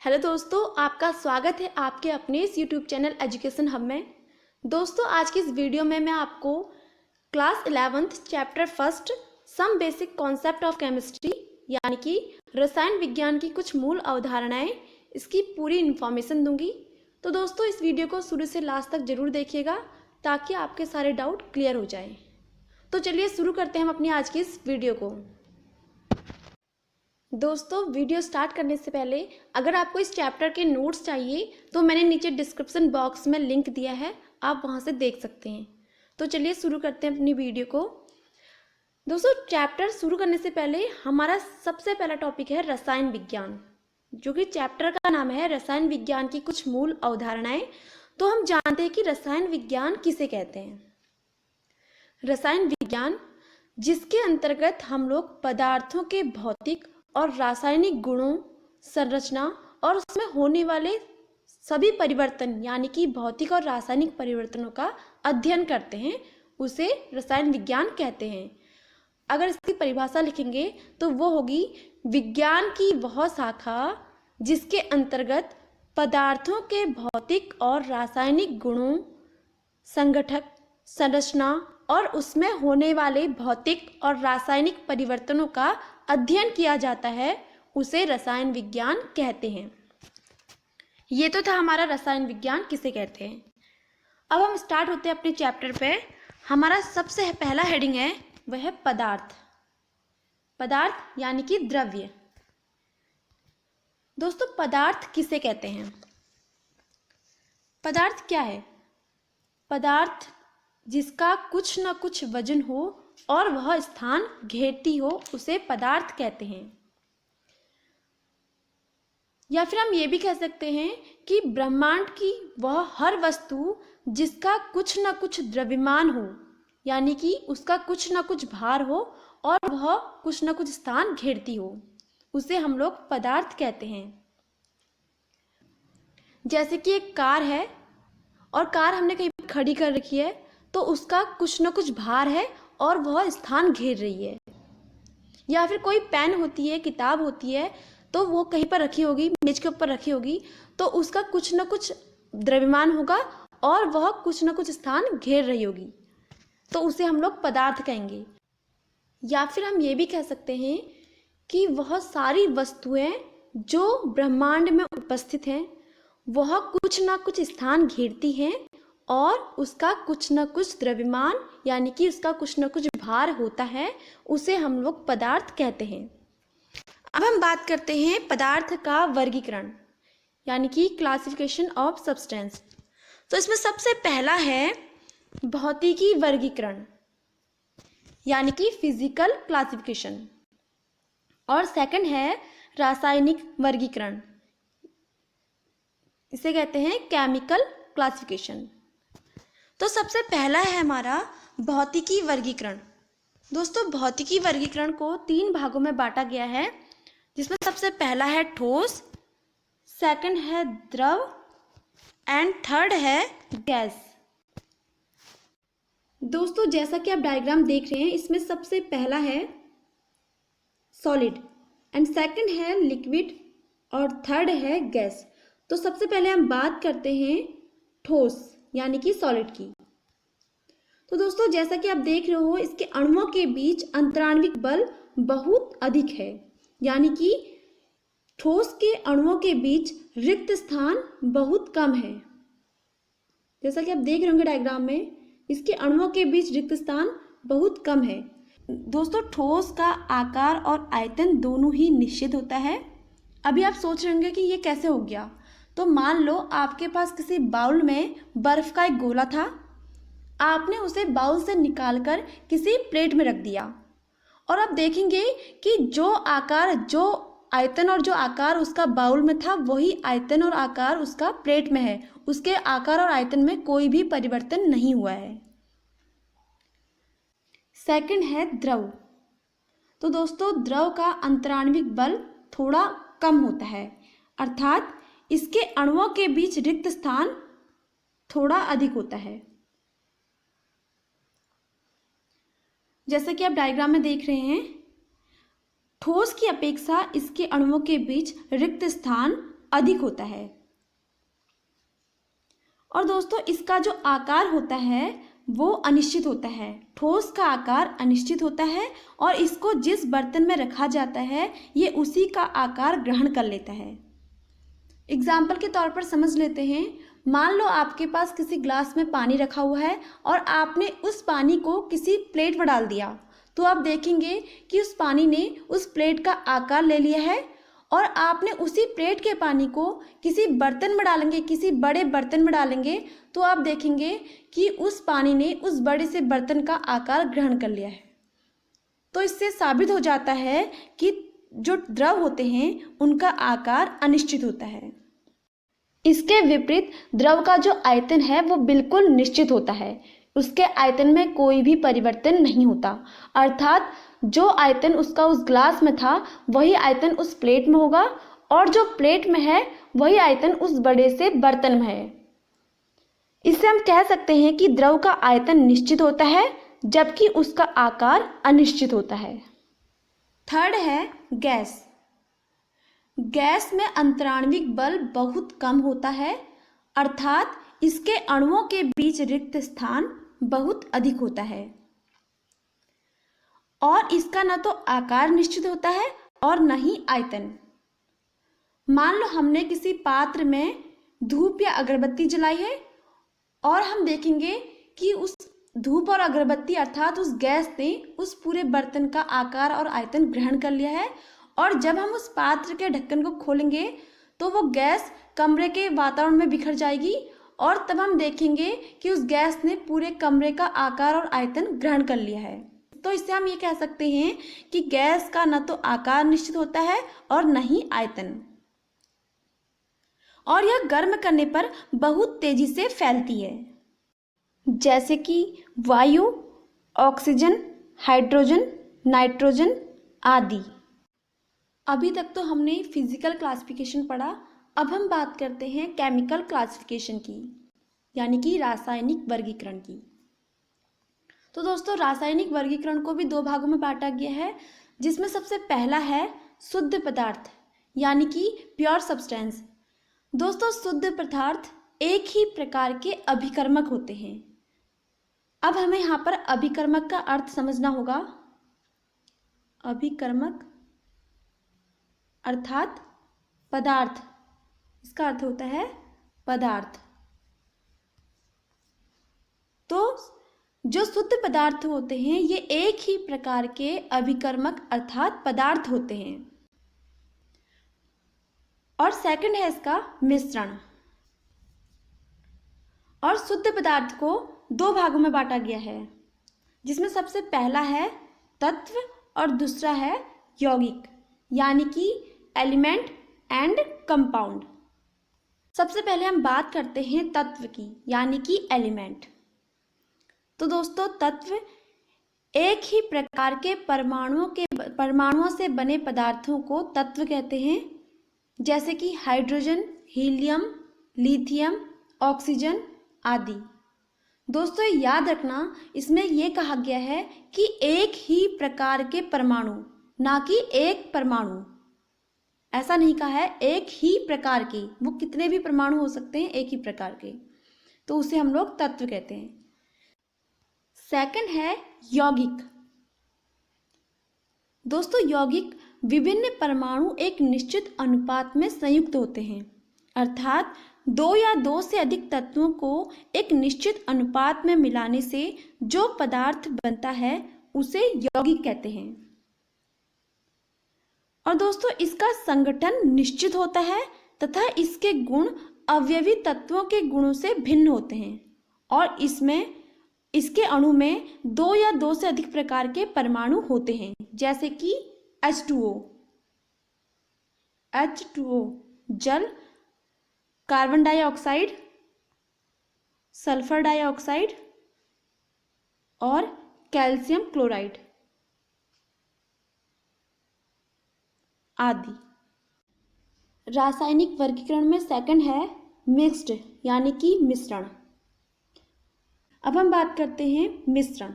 Hello दोस्तों, आपका स्वागत है आपके अपने इस यूट्यूब चैनल एजुकेशन हब में। दोस्तों, आज की इस वीडियो में मैं आपको class 11th chapter first some basic concept of chemistry यानी कि रसायन विज्ञान की कुछ मूल अवधारणाएं, इसकी पूरी इन्फॉर्मेशन दूंगी। तो दोस्तों, इस वीडियो को शुरू से लास्ट तक जरूर देखिएगा ताकि आपके सारे डाउट क्लियर हो जाए। तो चलिए शुरू करते हैं हम अपनी आज की इस वीडियो को। दोस्तों, वीडियो स्टार्ट करने से पहले अगर आपको इस चैप्टर के नोट्स चाहिए तो मैंने नीचे डिस्क्रिप्शन बॉक्स में लिंक दिया है, आप वहां से देख सकते हैं। तो चलिए शुरू करते हैं अपनी वीडियो को। दोस्तों, चैप्टर शुरू करने से पहले हमारा सबसे पहला टॉपिक है रसायन विज्ञान, जो कि चैप्टर का नाम है रसायन विज्ञान की कुछ मूल अवधारणाएं। तो हम जानते हैं कि रसायन विज्ञान किसे कहते हैं। रसायन विज्ञान जिसके अंतर्गत हम लोग पदार्थों के भौतिक और रासायनिक गुणों, संरचना और उसमें होने वाले सभी परिवर्तन यानी कि भौतिक और रासायनिक परिवर्तनों का अध्ययन करते हैं, उसे रसायन विज्ञान कहते हैं। अगर इसकी परिभाषा लिखेंगे तो वो होगी विज्ञान की वह शाखा जिसके अंतर्गत पदार्थों के भौतिक और रासायनिक गुणों, संगठक, संरचना और उसमें होने वाले भौतिक और रासायनिक परिवर्तनों का अध्ययन किया जाता है, उसे रसायन विज्ञान कहते हैं। ये तो था हमारा रसायन विज्ञान किसे कहते हैं। अब हम स्टार्ट होते हैं अपने चैप्टर पे। हमारा सबसे पहला हेडिंग है वह है पदार्थ। पदार्थ यानी कि द्रव्य। दोस्तों, पदार्थ किसे कहते हैं? पदार्थ क्या है? पदार्थ जिसका कुछ न कुछ वजन हो और वह स्थान घेरती हो, उसे पदार्थ कहते हैं। या फिर हम ये भी कह सकते हैं कि ब्रह्मांड की वह हर वस्तु जिसका कुछ न कुछ द्रव्यमान हो, यानी कि उसका कुछ न कुछ भार हो और वह कुछ न कुछ स्थान घेरती हो, उसे हम लोग पदार्थ कहते हैं। जैसे कि एक कार है और कार हमने कहीं पर खड़ी कर रखी है, तो उसका कुछ न कुछ भार है और वह स्थान घेर रही है। या फिर कोई पेन होती है, किताब होती है, तो वो कहीं पर रखी होगी, मेज के ऊपर रखी होगी, तो उसका कुछ न कुछ द्रव्यमान होगा और वह कुछ न कुछ स्थान घेर रही होगी, तो उसे हम लोग पदार्थ कहेंगे। या फिर हम ये भी कह सकते हैं कि वह सारी वस्तुएं जो ब्रह्मांड में उपस्थित हैं, वह कुछ न कुछ स्थान घेरती हैं और उसका कुछ न कुछ द्रव्यमान यानी कि उसका कुछ न कुछ भार होता है, उसे हम लोग पदार्थ कहते हैं। अब हम बात करते हैं पदार्थ का वर्गीकरण यानी कि क्लासिफिकेशन ऑफ सब्सटेंस। तो इसमें सबसे पहला है भौतिकी वर्गीकरण यानी कि फिजिकल क्लासिफिकेशन, और सेकंड है रासायनिक वर्गीकरण, इसे कहते हैं केमिकल क्लासिफिकेशन। तो सबसे पहला है हमारा भौतिकी वर्गीकरण। दोस्तों, भौतिकी वर्गीकरण को 3 भागों में बांटा गया है, जिसमें सबसे पहला है ठोस, सेकंड है द्रव एंड थर्ड है गैस। दोस्तों, जैसा कि आप डायग्राम देख रहे हैं, इसमें सबसे पहला है सॉलिड एंड सेकंड है लिक्विड और थर्ड है गैस। तो सबसे पहले हम बात करते हैं ठोस यानी कि सॉलिड की। तो दोस्तों, जैसा कि आप देख रहे हो, इसके अणुओं के बीच अंतराण्विक बल बहुत अधिक है, यानी कि ठोस के अणुओं के बीच रिक्त स्थान बहुत कम है। जैसा कि आप देख रहे होंगे डायग्राम में, इसके अणुओं के बीच रिक्त स्थान बहुत कम है। दोस्तों, ठोस का आकार और आयतन दोनों ही निश्चित होता है। अभी आप सोच रहे होंगे कि ये कैसे हो गया। तो मान लो आपके पास किसी बाउल में बर्फ का एक गोला था, आपने उसे बाउल से निकालकर किसी प्लेट में रख दिया, और आप देखेंगे कि जो आकार, जो आयतन और जो आकार उसका बाउल में था, वही आयतन और आकार उसका प्लेट में है। उसके आकार और आयतन में कोई भी परिवर्तन नहीं हुआ है। सेकंड है द्रव। तो दोस्तों, द्रव का अंतराण्विक बल थोड़ा कम होता है, अर्थात इसके अणुओं के बीच रिक्त स्थान थोड़ा अधिक होता है। जैसा कि आप डायग्राम में देख रहे हैं, ठोस की अपेक्षा इसके अणुओं के बीच रिक्त स्थान अधिक होता है। और दोस्तों इसका जो आकार होता है वो अनिश्चित होता है। ठोस का आकार अनिश्चित होता है और इसको जिस बर्तन में रखा जाता है ये उसी का आकार ग्रहण कर लेता है। एग्जाम्पल के तौर पर समझ लेते हैं। मान लो आपके पास किसी ग्लास में पानी रखा हुआ है और आपने उस पानी को किसी प्लेट में डाल दिया, तो आप देखेंगे कि उस पानी ने उस प्लेट का आकार ले लिया है। और आपने उसी प्लेट के पानी को किसी बर्तन में डालेंगे, किसी बड़े बर्तन में डालेंगे, तो आप देखेंगे कि उस पानी ने उस बड़े से बर्तन का आकार ग्रहण कर लिया है। तो इससे साबित हो जाता है कि जो द्रव होते हैं उनका आकार अनिश्चित होता है। इसके विपरीत द्रव का जो आयतन है वो बिल्कुल निश्चित होता है। उसके आयतन में कोई भी परिवर्तन नहीं होता, अर्थात जो आयतन उसका उस ग्लास में था वही आयतन उस प्लेट में होगा और जो प्लेट में है वही आयतन उस बड़े से बर्तन में है। इससे हम कह सकते हैं कि द्रव का आयतन निश्चित होता है जबकि उसका आकार अनिश्चित होता है। थर्ड है गैस। गैस में अंतराण्विक बल बहुत कम होता है, अर्थात इसके अणुओं के बीच रिक्त स्थान बहुत अधिक होता है और इसका न तो आकार निश्चित होता है और न ही आयतन। मान लो हमने किसी पात्र में धूप या अगरबत्ती जलाई है और हम देखेंगे कि उस धूप और अगरबत्ती अर्थात उस गैस ने उस पूरे बर्तन का आकार और आयतन ग्रहण कर लिया है। और जब हम उस पात्र के ढक्कन को खोलेंगे तो वो गैस कमरे के वातावरण में बिखर जाएगी और तब हम देखेंगे कि उस गैस ने पूरे कमरे का आकार और आयतन ग्रहण कर लिया है। तो इससे हम ये कह सकते हैं कि गैस का न तो आकार निश्चित होता है और न ही आयतन, और यह गर्म करने पर बहुत तेजी से फैलती है, जैसे कि वायु, ऑक्सीजन, हाइड्रोजन, नाइट्रोजन आदि। अभी तक तो हमने फिजिकल क्लासिफिकेशन पढ़ा, अब हम बात करते हैं केमिकल क्लासिफिकेशन की, यानी कि रासायनिक वर्गीकरण की। तो दोस्तों रासायनिक वर्गीकरण को भी दो भागों में बांटा गया है, जिसमें सबसे पहला है शुद्ध पदार्थ यानी कि प्योर सब्सटेंस। दोस्तों शुद्ध पदार्थ एक ही प्रकार के अभिकर्मक होते हैं। अब हमें यहाँ पर अभिकर्मक का अर्थ समझना होगा। अभिकर्मक अर्थात पदार्थ, इसका अर्थ होता है पदार्थ। तो जो शुद्ध पदार्थ होते हैं ये एक ही प्रकार के अभिकर्मक अर्थात पदार्थ होते हैं। और सेकंड है इसका मिश्रण। और शुद्ध पदार्थ को दो भागों में बांटा गया है, जिसमें सबसे पहला है तत्व और दूसरा है यौगिक, यानी कि एलिमेंट एंड कंपाउंड। सबसे पहले हम बात करते हैं तत्व की, यानी कि एलिमेंट। तो दोस्तों तत्व एक ही प्रकार के परमाणुओं से बने पदार्थों को तत्व कहते हैं, जैसे कि हाइड्रोजन, हीलियम, लिथियम, ऑक्सीजन आदि। दोस्तों याद रखना, इसमें यह कहा गया है कि एक ही प्रकार के परमाणु, ना कि एक परमाणु। ऐसा नहीं कहा है, एक ही प्रकार के, वो कितने भी परमाणु हो सकते हैं एक ही प्रकार के, तो उसे हम लोग तत्व कहते हैं। सेकंड है यौगिक। दोस्तों यौगिक विभिन्न परमाणु एक निश्चित अनुपात में संयुक्त होते हैं, अर्थात दो या दो से अधिक तत्वों को एक निश्चित अनुपात में मिलाने से जो पदार्थ बनता है उसे यौगिक कहते हैं। और दोस्तों इसका संगठन निश्चित होता है तथा इसके गुण अवयवी तत्वों के गुणों से भिन्न होते हैं और इसके अणु में दो या दो से अधिक प्रकार के परमाणु होते हैं, जैसे कि H2O जल, कार्बन डाइऑक्साइड, सल्फर डाइऑक्साइड और कैल्शियम क्लोराइड आदि। रासायनिक वर्गीकरण में सेकंड है मिक्स्ड, यानी कि मिश्रण। अब हम बात करते हैं मिश्रण।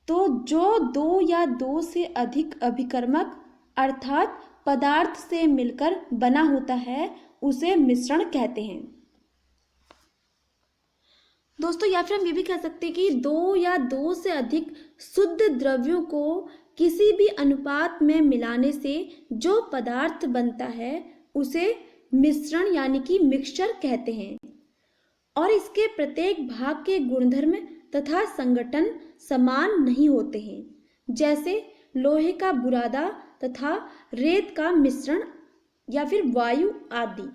तो जो दो या दो से अधिक अभिकर्मक अर्थात पदार्थ से मिलकर बना होता है उसे मिश्रण कहते हैं। दोस्तों या फिर हम ये भी कह सकते हैं कि दो या दो से अधिक शुद्ध द्रव्यों को किसी भी अनुपात में मिलाने से जो पदार्थ बनता है उसे मिश्रण यानी कि मिक्सचर कहते हैं और इसके प्रत्येक भाग के गुणधर्म तथा संगठन समान नहीं होते हैं, जैसे लोहे का बुरादा तथा रेत का मिश्रण या फिर वायु आदि।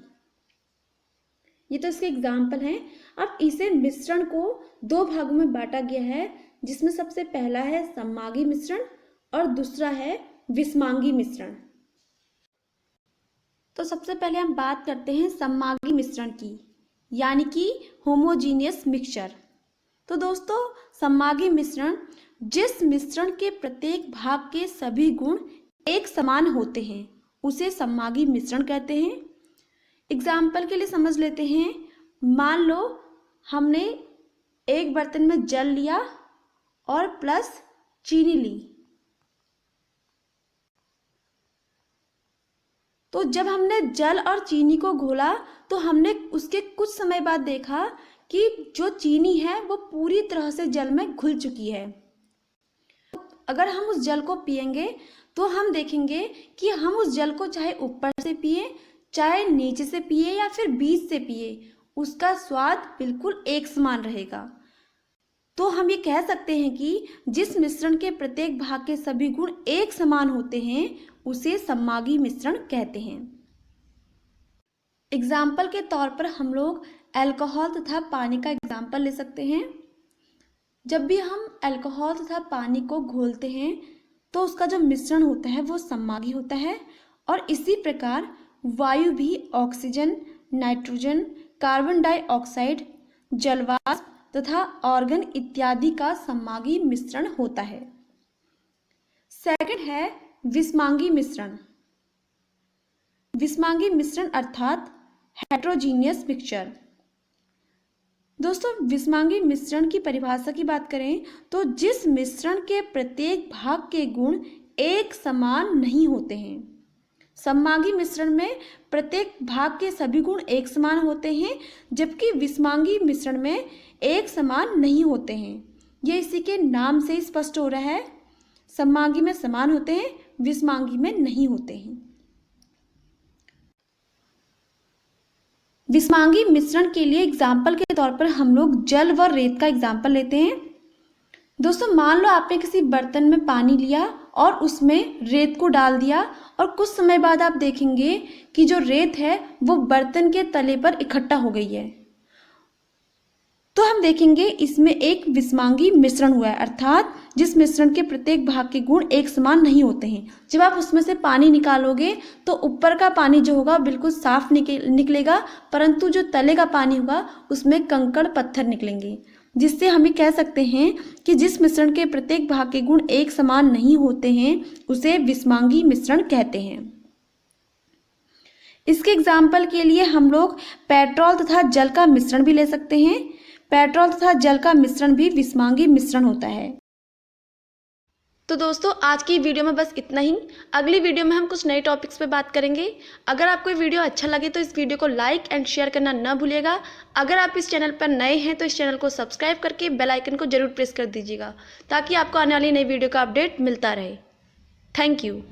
ये तो इसके एग्जाम्पल हैं। अब इसे मिश्रण को दो भागों में बांटा गया है, जिसमें सबसे पहला है सम्मागी मिश्रण और दूसरा है विस्मांगी मिश्रण। तो सबसे पहले हम बात करते हैं सम्मागी मिश्रण की, यानी कि होमोजीनियस मिक्सचर। तो दोस्तों सम्मागी मिश्रण जिस मिश्रण के प्रत्येक भाग के सभी गुण एक समान होते हैं उसे सम्मागी मिश्रण कहते हैं। एग्जाम्पल के लिए समझ लेते हैं, मान लो हमने एक बर्तन में जल लिया और प्लस चीनी ली, तो जब हमने जल और चीनी को घोला तो हमने उसके कुछ समय बाद देखा कि जो चीनी है वो पूरी तरह से जल में घुल चुकी है। अगर हम उस जल को पिएंगे तो हम देखेंगे कि हम उस जल को चाहे ऊपर से पिए, चाहे नीचे से पिए या फिर बीच से पिए, उसका स्वाद बिल्कुल एक समान रहेगा। तो हम ये कह सकते हैं कि जिस मिश्रण के प्रत्येक भाग के सभी गुण एक समान होते हैं उसे सम्मागी मिश्रण कहते हैं। एग्जाम्पल के तौर पर हम लोग अल्कोहल तथा पानी का एग्जाम्पल ले सकते हैं। जब भी हम अल्कोहल तथा पानी को घोलते हैं तो उसका जो मिश्रण होता है वो सम्मागी होता है और इसी प्रकार वायु भी ऑक्सीजन, नाइट्रोजन, कार्बन डाइऑक्साइड, जलवाष्प तथा ऑर्गन इत्यादि का सम्मागी मिश्रण होता है। सेकंड है विस्मांगी मिश्रण। विस्मांगी मिश्रण अर्थात हेट्रोजीनियस मिक्सचर। दोस्तों विस्मांगी मिश्रण की परिभाषा की बात करें तो जिस मिश्रण के प्रत्येक भाग के गुण एक समान नहीं होते हैं। सम्मागी मिश्रण में प्रत्येक भाग के सभी गुण एक समान होते हैं, जबकि विस्मांगी मिश्रण में एक समान नहीं होते हैं। ये इसी के नाम से स्पष्ट हो रहा है, सम्मागी में समान होते हैं, विस्मांगी में नहीं होते हैं। विस्मांगी मिश्रण के लिए एग्जाम्पल के तौर पर हम लोग जल व रेत का एग्जाम्पल लेते हैं। दोस्तों मान लो आपने किसी बर्तन में पानी लिया और उसमें रेत को डाल दिया और कुछ समय बाद आप देखेंगे कि जो रेत है वो बर्तन के तले पर इकट्ठा हो गई है। तो हम देखेंगे इसमें एक विस्मांगी मिश्रण हुआ है, अर्थात जिस मिश्रण के प्रत्येक भाग के गुण एक समान नहीं होते हैं। जब आप उसमें से पानी निकालोगे तो ऊपर का पानी जो होगा बिल्कुल साफ निकलेगा, परंतु जो तले का पानी होगा उसमें कंकड़ पत्थर निकलेंगे, जिससे हम ये कह सकते हैं कि जिस मिश्रण के प्रत्येक भाग के गुण एक समान नहीं होते हैं उसे विस्मांगी मिश्रण कहते हैं। इसके एग्जाम्पल के लिए हम लोग पेट्रोल तथा जल का मिश्रण भी ले सकते हैं। पेट्रोल तथा जल का मिश्रण भी विस्मांगी मिश्रण होता है। तो दोस्तों आज की वीडियो में बस इतना ही। अगली वीडियो में हम कुछ नए टॉपिक्स पे बात करेंगे। अगर आपको ये वीडियो अच्छा लगे तो इस वीडियो को लाइक एंड शेयर करना ना भूलिएगा। अगर आप इस चैनल पर नए हैं तो इस चैनल को सब्सक्राइब करके बेल आइकन को जरूर प्रेस कर दीजिएगा, ताकि आपको आने वाली नई वीडियो का अपडेट मिलता रहे। Thank you.